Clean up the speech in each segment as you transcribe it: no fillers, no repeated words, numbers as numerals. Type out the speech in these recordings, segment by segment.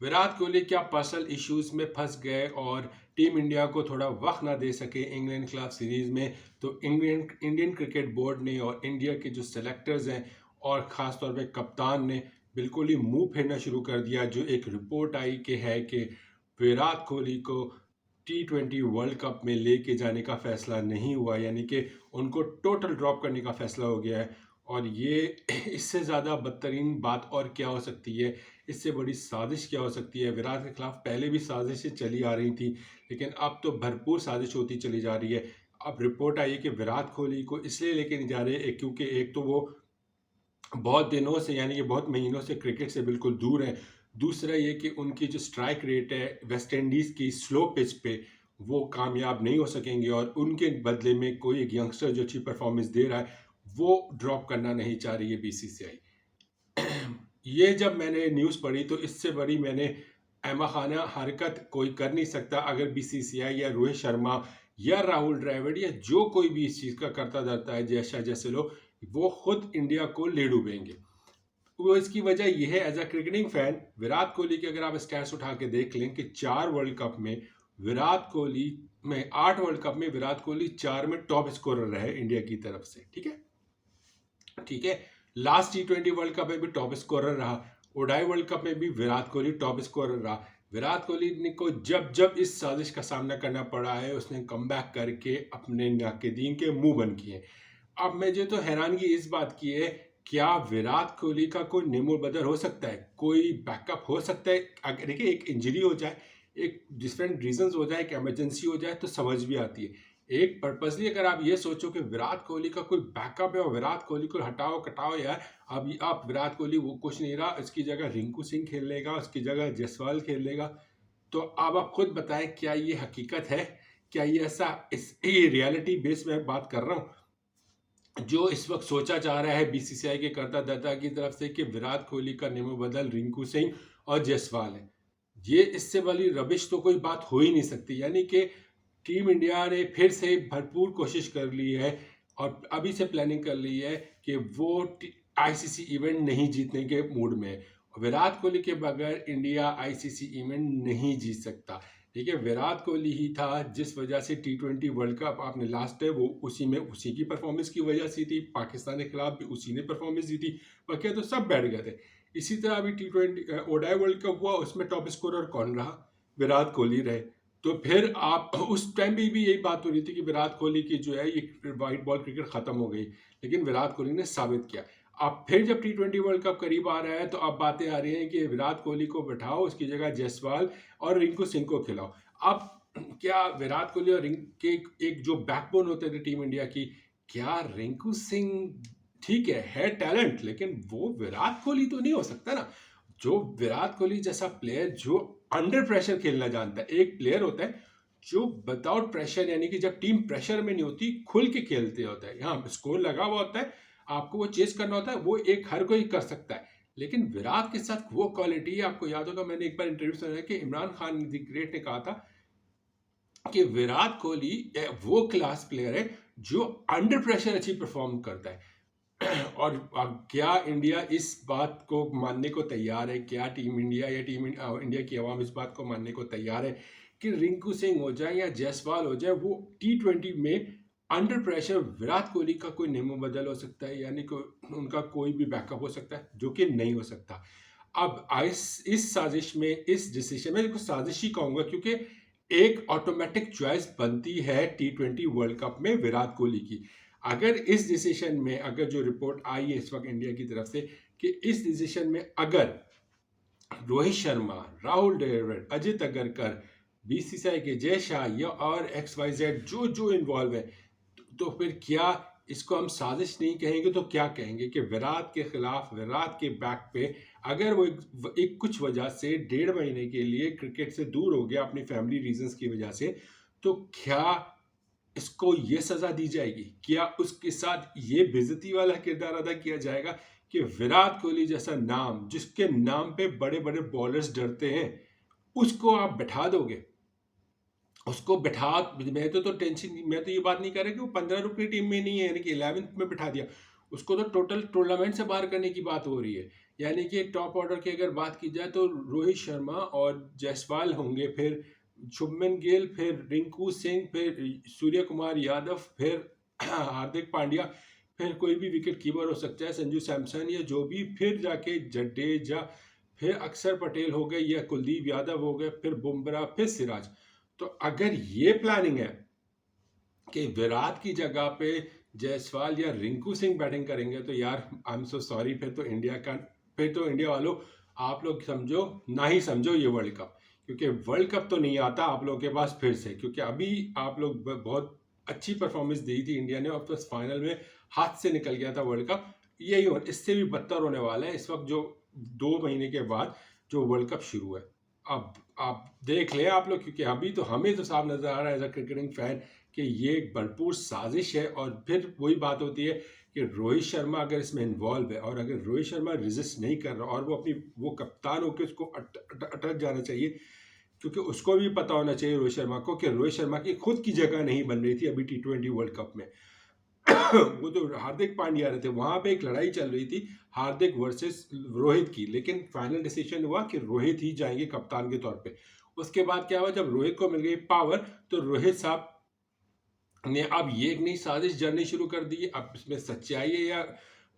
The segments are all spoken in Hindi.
विराट कोहली क्या पर्सनल इश्यूज में फंस गए और टीम इंडिया को थोड़ा वक्त ना दे सके इंग्लैंड के खिलाफ सीरीज में। तो इंडियन क्रिकेट बोर्ड ने और इंडिया के जो सेलेक्टर्स हैं और ख़ास तौर पे कप्तान ने बिल्कुल ही मुंह फेरना शुरू कर दिया। जो एक रिपोर्ट आई कि है कि विराट कोहली को T20 वर्ल्ड कप में लेके जाने का फैसला नहीं हुआ, यानी कि उनको टोटल ड्रॉप करने का फैसला हो गया है। और ये इससे ज़्यादा बदतरीन बात और क्या हो सकती है, इससे बड़ी साजिश क्या हो सकती है। विराट के खिलाफ पहले भी साजिशें चली आ रही थी, लेकिन अब तो भरपूर साजिश होती चली जा रही है। अब रिपोर्ट आई है कि विराट कोहली को इसलिए लेके नहीं जा रहे क्योंकि एक तो वो बहुत दिनों से यानी कि बहुत महीनों से क्रिकेट से बिल्कुल दूर है। दूसरा ये कि उनकी जो स्ट्राइक रेट है वेस्ट इंडीज़ की स्लो पिच पे वो कामयाब नहीं हो सकेंगे, और उनके बदले में कोई एक यंगस्टर जो अच्छी परफॉर्मेंस दे रहा है वो ड्रॉप करना नहीं चाह रही है BCCI। ये जब मैंने न्यूज़ पढ़ी तो इससे बड़ी मैंने अहमकाना हरकत कोई कर नहीं सकता। अगर BCCI या रोहित शर्मा या राहुल द्रविड़ या जो कोई भी इस चीज़ का करता धरता है, जैसे लोग, वो खुद इंडिया को ले डूबेंगे। वो इसकी वजह यह है, as a cricketing fan, Virat Kohli के अगर आप स्टैट्स उठा के देख लें कि 4 वर्ल्ड कप में विराट कोहली में 8 वर्ल्ड कप में विराट कोहली 4 में टॉप स्कोरर रहे इंडिया की तरफ से। ठीक है, ठीक है। लास्ट T20 वर्ल्ड कप में भी टॉप स्कोरर रहा, ओडाई वर्ल्ड कप में भी विराट कोहली टॉप स्कोरर रहा। विराट कोहली को जब जब इस साजिश का सामना करना पड़ा है उसने कमबैक करके अपने नाकेदीन के मुंह बंद किए। अब मुझे तो हैरानगी इस बात की है, क्या विराट कोहली का कोई नेमो बदल हो सकता है, कोई बैकअप हो सकता है? अगर देखिए एक इंजरी हो जाए, एक डिफरेंट रीजंस हो जाए, एक इमरजेंसी हो जाए तो समझ भी आती है। एक पर्पसली अगर आप ये सोचो कि विराट कोहली का कोई बैकअप है और विराट कोहली को हटाओ कटाओ यार, अब आप विराट कोहली वो कुछ नहीं रहा, इसकी जगह रिंकू सिंह खेल लेगा, उसकी जगह जायसवाल खेल लेगा, तो अब आप खुद बताएं क्या ये हकीकत है? क्या ये ऐसा ये रियलिटी बेस में बात कर रहा हूँ जो इस वक्त सोचा जा रहा है BCCI के करता धरता की तरफ से कि विराट कोहली का नेमो बदल रिंकू सिंह और जायसवाल है। ये इससे वाली रबिश तो कोई बात हो ही नहीं सकती। यानी कि टीम इंडिया ने फिर से भरपूर कोशिश कर ली है और अभी से प्लानिंग कर ली है कि वो ICC इवेंट नहीं जीतने के मूड में है। विराट कोहली के बगैर इंडिया ICC इवेंट नहीं जीत सकता। देखिए विराट कोहली ही था जिस वजह से T20 वर्ल्ड कप आपने लास्ट है वो उसी में उसी की परफॉर्मेंस की वजह से थी, पाकिस्तान के खिलाफ भी उसी ने परफॉर्मेंस दी थी, बाकी तो सब बैठ गए थे। इसी तरह अभी T20 ओडाई वर्ल्ड कप हुआ, उसमें टॉप स्कोरर कौन रहा? विराट कोहली रहे। तो फिर आप उस टाइम भी यही बात हो रही थी कि विराट कोहली की जो है ये वाइट बॉल क्रिकेट खत्म हो गई, लेकिन विराट कोहली ने साबित किया। अब फिर जब T20 वर्ल्ड कप करीब आ रहा है तो अब बातें आ रही हैं कि विराट कोहली को बैठाओ, उसकी जगह जायसवाल और रिंकू सिंह को खिलाओ। अब क्या विराट कोहली और रिंक के एक जो बैकबोन होते थे टीम इंडिया की, क्या रिंकू सिंह ठीक है टैलेंट, लेकिन वो विराट कोहली तो नहीं हो सकता ना। जो विराट कोहली जैसा प्लेयर जो अंडर प्रेशर खेलना जानता है, एक प्लेयर होता है जो विदाउट प्रेशर यानी कि जब टीम प्रेशर में नहीं होती खुल के खेलते होता है, यहाँ स्कोर लगा हुआ होता है, आपको वो चेस करना होता है, वो एक हर कोई कर सकता है। लेकिन विराट के साथ वो क्वालिटी, आपको याद होगा मैंने एक बार इंटरव्यू सुना है कि इमरान खान द ग्रेट ने कहा था कि विराट कोहली वो क्लास प्लेयर है जो अंडर प्रेशर अच्छी परफॉर्म करता है। और क्या इंडिया इस बात को मानने को तैयार है? क्या टीम इंडिया या टीम इंडिया की आवाम इस बात को मानने को तैयार है कि रिंकू सिंह हो जाए या जायसवाल हो जाए, वो T20 में अंडर प्रेशर विराट कोहली का कोई नेमो बदल हो सकता है, यानी कि उनका कोई भी बैकअप हो सकता है? जो कि नहीं हो सकता। अब इस साजिश में, इस डिसीजन में, कुछ साजिश ही कहूंगा क्योंकि एक ऑटोमेटिक चॉइस बनती है T20 वर्ल्ड कप में विराट कोहली की। अगर इस डिसीजन में, अगर जो रिपोर्ट आई है इस वक्त इंडिया की तरफ से कि इस डिसीजन में अगर रोहित शर्मा, राहुल द्रविड़, अजित अगरकर, BCCI के जय शाह या और XYZ जो जो इन्वॉल्व है, तो फिर क्या इसको हम साजिश नहीं कहेंगे तो क्या कहेंगे कि विराट के खिलाफ, विराट के बैक पे अगर वो एक कुछ वजह से 1.5 महीने के लिए क्रिकेट से दूर हो गया अपनी फैमिली रीजंस की वजह से, तो क्या इसको ये सजा दी जाएगी? क्या उसके साथ ये बेइज्जती वाला किरदार अदा किया जाएगा कि विराट कोहली जैसा नाम, जिसके नाम पे बड़े बड़े बॉलर्स डरते हैं, उसको आप बैठा दोगे? उसको बैठा, मैं तो टेंशन, मैं तो ये बात नहीं कर रहा कि वो 15 रुपये टीम में नहीं है, यानी कि 11th में बैठा दिया, उसको तो टोटल टूर्नामेंट से बाहर करने की बात हो रही है। यानी कि टॉप ऑर्डर की अगर बात की जाए तो रोहित शर्मा और जायसवाल होंगे, फिर शुभमन गिल, फिर रिंकू सिंह, फिर सूर्य कुमार यादव, फिर हार्दिक पांड्या, फिर कोई भी विकेट कीपर हो सकता है, संजू सैमसन या जो भी, फिर जाके जडेजा, फिर अक्षर पटेल हो गए या कुलदीप यादव हो गए, फिर बुमराह, फिर सिराज। तो अगर ये प्लानिंग है कि विराट की जगह पे जायसवाल या रिंकू सिंह बैटिंग करेंगे, तो यार आई एम सो सॉरी, फिर तो इंडिया वालों, आप लोग समझो ना ही समझो ये वर्ल्ड कप, क्योंकि वर्ल्ड कप तो नहीं आता आप लोगों के पास फिर से, क्योंकि अभी आप लोग बहुत अच्छी परफॉर्मेंस दी थी इंडिया ने, और बस फाइनल में हाथ से निकल गया था वर्ल्ड कप। यही इससे भी बदतर होने वाला है इस वक्त, जो 2 महीने के बाद जो वर्ल्ड कप शुरू है। अब आप देख लें आप लोग, क्योंकि अभी तो हमें तो साफ नजर आ रहा है एज अ क्रिकेटिंग फैन कि ये एक भरपूर साजिश है। और फिर वही बात होती है कि रोहित शर्मा अगर इसमें इन्वॉल्व है, और अगर रोहित शर्मा रेजिस्ट नहीं कर रहा, और वो कप्तान होकर उसको अटक जाना चाहिए, क्योंकि उसको भी पता होना चाहिए रोहित शर्मा को कि रोहित शर्मा की खुद की जगह नहीं बन रही थी अभी T20 वर्ल्ड कप में। वो तो हार्दिक पांड्या रहे थे, वहां पे एक लड़ाई चल रही थी हार्दिक वर्सेस रोहित की, लेकिन फाइनल डिसीजन हुआ कि रोहित ही जाएंगे कप्तान के तौर पे। उसके बाद क्या हुआ, जब रोहित को मिल गई पावर, तो रोहित साहब ने अब ये एक नई साजिश जड़नी शुरू कर दी। अब इसमें सच्चाई है या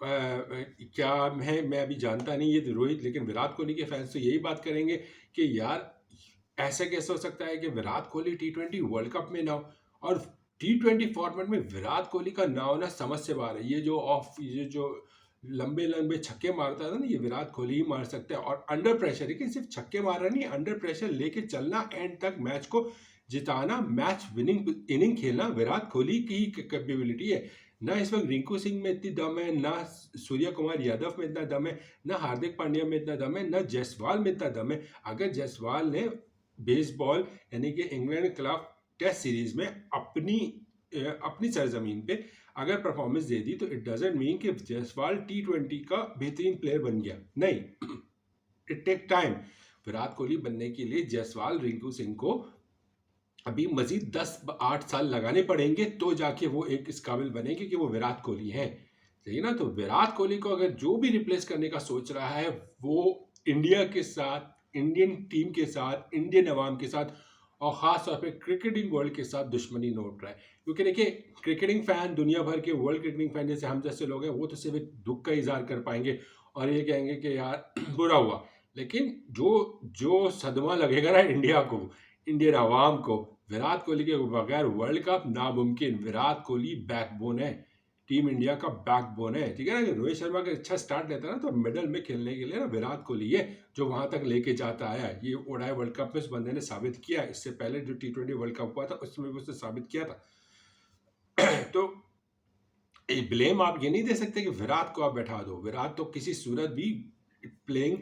क्या है मैं अभी जानता नहीं, ये रोहित, लेकिन विराट कोहली के फैंस तो यही बात करेंगे कि यार ऐसा कैसे हो सकता है कि Virat Kohli T20 world cup में ना हो, और T20 फॉर्मेट में विराट कोहली का ना होना समझ से बाहर है। ये जो लंबे लंबे छक्के मारता था ना, ये विराट कोहली ही मार सकता है, और अंडर प्रेशर, लेकिन सिर्फ छक्के मार रहा नहीं, अंडर प्रेशर लेके चलना, एंड तक मैच को जिताना, मैच विनिंग इनिंग खेलना विराट कोहली की कैपेबिलिटी है। ना इस वक्त रिंकू सिंह में इतनी दम है, ना सूर्य कुमार यादव में इतना दम है, ना हार्दिक पांड्या में इतना दम है, ना जायसवाल में इतना दम है। अगर जायसवाल ने बेसबॉल यानी कि इंग्लैंड के खिलाफ टेस्ट सीरीज में अपनी सरजमीन पे अगर परफॉर्मेंस दे दी, तो इट डजेंट मीन कि जायसवाल T20 का बेहतरीन प्लेयर बन गया, नहीं। It take time. Virat Kohli बनने के लिए जायसवाल, रिंकू सिंह को अभी मजीद 10-8 साल लगाने पड़ेंगे, तो जाके वो एक इस काबिल बनेंगे कि वो विराट कोहली हैं। सही ना? तो विराट कोहली को अगर जो भी रिप्लेस करने का सोच रहा है, वो इंडिया के साथ, इंडियन टीम के साथ, इंडियन अवाम के साथ, और ख़ास तौर पे क्रिकेटिंग वर्ल्ड के साथ दुश्मनी नोट रहा है। क्योंकि देखिए, क्रिकेटिंग फ़ैन, दुनिया भर के वर्ल्ड क्रिकेटिंग फ़ैन जैसे हम जैसे लोग हैं, वो तो सिर्फ एक दुख का इजहार कर पाएंगे और ये कहेंगे कि यार बुरा हुआ। लेकिन जो जो सदमा लगेगा ना इंडिया को, इंडियन अवाम को, विराट कोहली के बगैर वर्ल्ड कप नामुमकिन। विराट कोहली बैकबोन है, टीम इंडिया का बैकबोन है, ठीक है ना? रोहित शर्मा का अच्छा स्टार्ट लेता है ना, तो मिडल में खेलने के लिए ना विराट कोहली है जो वहां तक लेके जाता आया है। ये ओडाई वर्ल्ड कप में इस बंदे ने साबित किया, इससे पहले जो T20 वर्ल्ड कप हुआ था उसमें भी उसने साबित किया था। तो ब्लेम आप ये नहीं दे सकते कि विराट को आप बैठा दो। विराट तो किसी सूरत भी प्लेइंग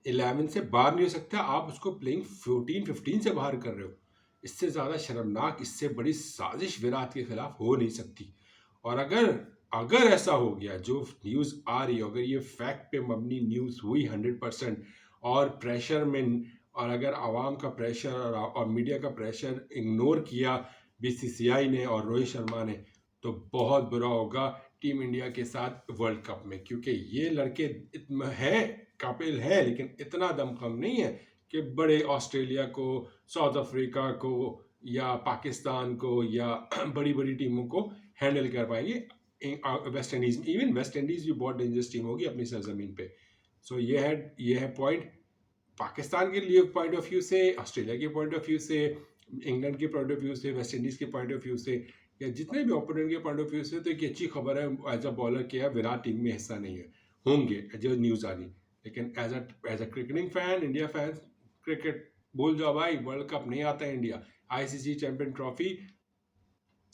11 से बाहर नहीं हो सकता, आप उसको प्लेइंग 14-15 से बाहर कर रहे हो। इससे ज़्यादा शर्मनाक, इससे बड़ी साजिश विराट के खिलाफ हो नहीं सकती। और अगर अगर ऐसा हो गया, जो न्यूज़ आ रही है, अगर ये फैक्ट पे मबनी न्यूज़ हुई 100%, और प्रेशर में, और अगर आवाम का प्रेशर और मीडिया का प्रेशर इग्नोर किया BCCI ने और रोहित शर्मा ने, तो बहुत बुरा होगा टीम इंडिया के साथ वर्ल्ड कप में। क्योंकि ये लड़के हैं, काबिल है, लेकिन इतना दमखम नहीं है कि बड़े ऑस्ट्रेलिया को, साउथ अफ्रीका को, या पाकिस्तान को, या बड़ी बड़ी टीमों को हैंडल कर पाएंगे। West Indies, even West Indies भी बहुत डेंजरस टीम होगी अपनी सरजमीन पे। सो ये है पॉइंट पाकिस्तान के लिए पॉइंट ऑफ व्यू से, ऑस्ट्रेलिया के पॉइंट ऑफ व्यू से, इंग्लैंड के पॉइंट ऑफ व्यू से, वेस्ट इंडीज के पॉइंट ऑफ व्यू से, या जितने भी ओपोनेंट के पॉइंट ऑफ व्यू से, तो एक अच्छी खबर है एज अ बॉलर क्या विराट टीम में हिस्सा नहीं है, होंगे जो न्यूज़ आ रही। लेकिन as a cricketing fan, India fan, cricket भूल जाओ भाई, वर्ल्ड कप नहीं आता है इंडिया। ICC चैंपियन ट्रॉफी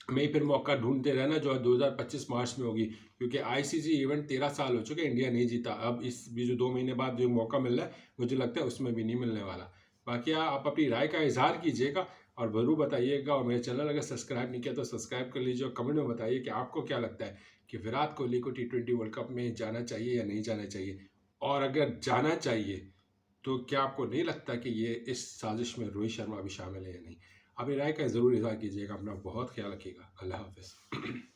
में फिर मौका ढूंढते रहना, जो 2025 मार्च में होगी, क्योंकि ICC इवेंट 13 साल हो चुके, इंडिया नहीं जीता। अब इस भी जो 2 महीने बाद जो मौका मिल रहा है, मुझे लगता है उसमें भी नहीं मिलने वाला। बाकी आप अपनी राय का इजहार कीजिएगा और ज़रूर बताइएगा, और मेरे चैनल अगर सब्सक्राइब नहीं किया तो सब्सक्राइब कर लीजिए, और कमेंट में बताइए कि आपको क्या लगता है कि विराट कोहली को T20 वर्ल्ड कप में जाना चाहिए या नहीं जाना चाहिए। और अगर जाना चाहिए, तो क्या आपको नहीं लगता कि ये इस साजिश में रोहित शर्मा भी शामिल है या नहीं? अपनी राय का ज़रूर इज़हार कीजिएगा। अपना बहुत ख्याल रखिएगा। अल्लाह हाफ़िज़।